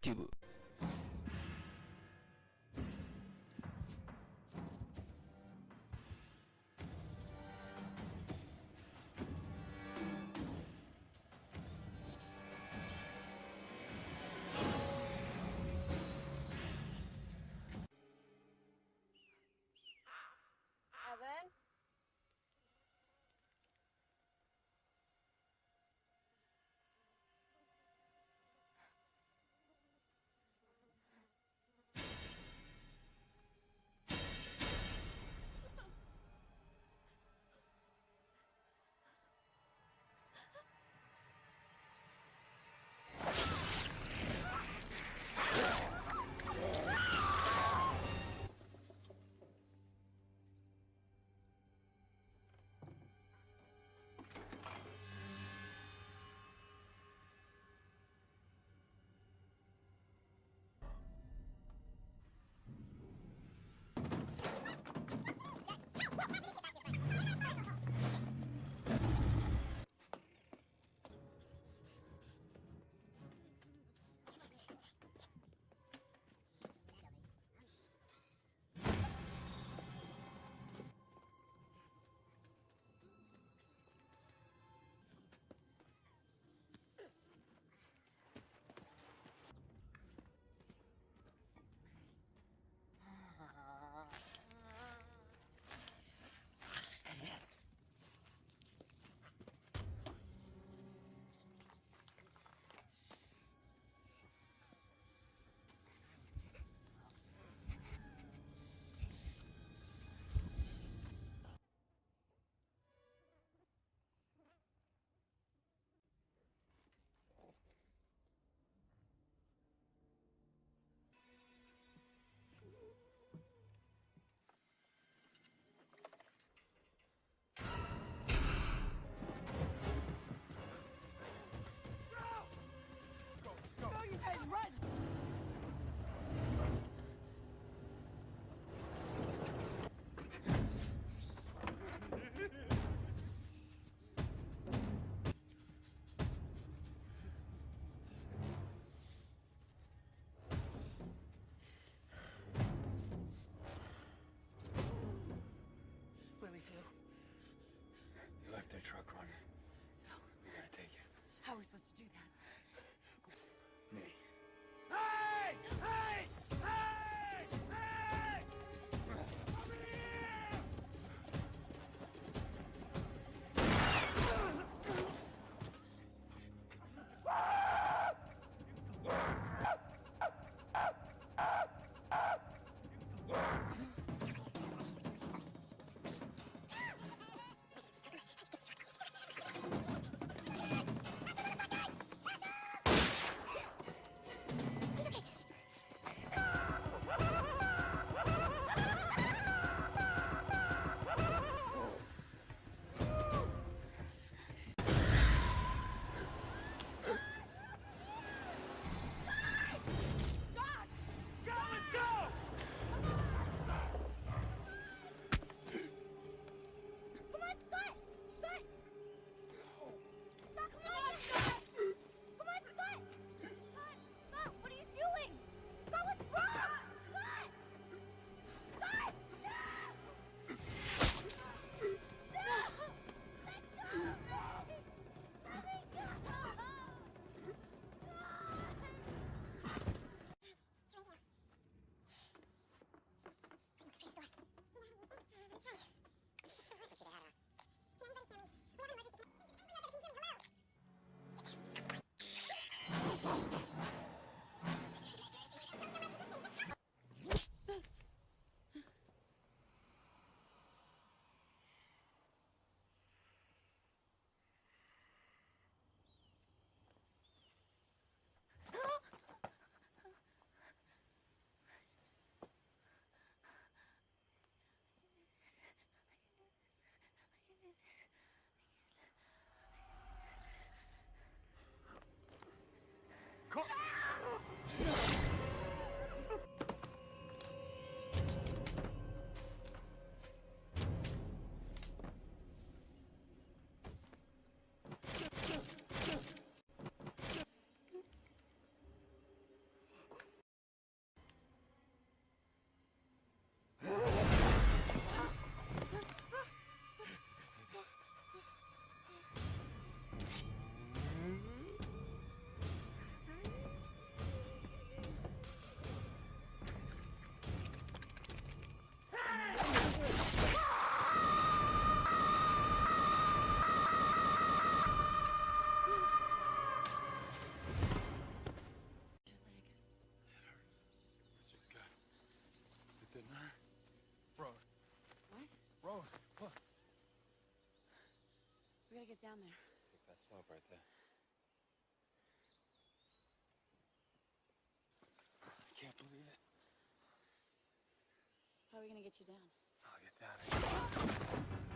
ティブ。Evan? Go, you guys, run! What do we do? They left their truck running. So, We gotta take it. how are we supposed to do that? Me. Hey! Hey! Hey! Hey! Over here! Go, let's go! Come on, Scott! Scott! Scott, come on, Scott! Come on, Scott! Scott! Scott, what are you doing? Scott, what's wrong? Scott! Scott! No! No! Let go of me! Let me go! down there? Take that slope right there. I can't believe it. How are we gonna get you down? I'll get down here.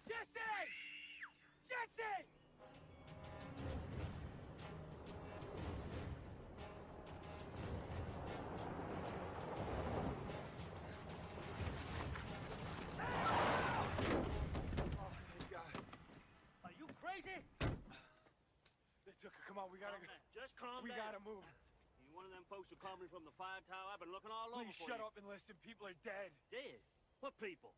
Jesse! Jesse! Oh, thank God. Are you crazy? They took her. Come on, we gotta Calm go. down. Just calm We down. gotta move. You one of them folks who called me from the fire tower? I've been looking all over Please for shut you. up and listen. People are dead. Dead? What people?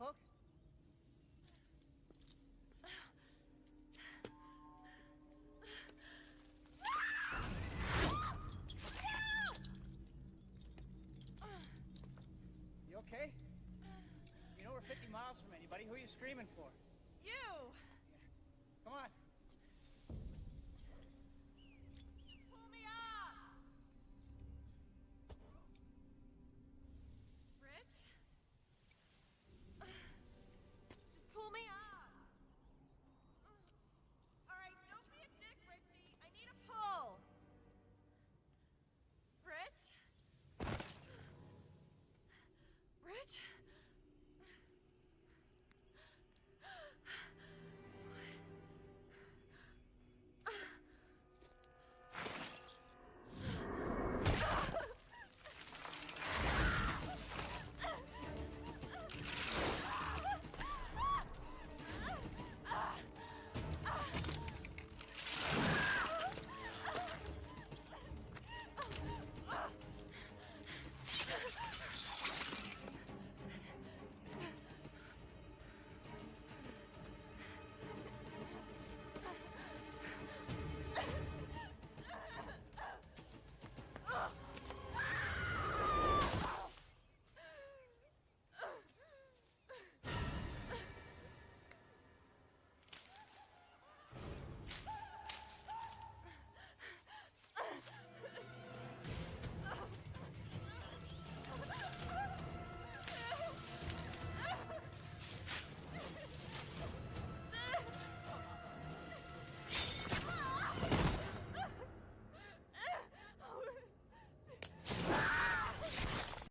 Poke? You okay? You know we're 50 miles from anybody. Who are you screaming for?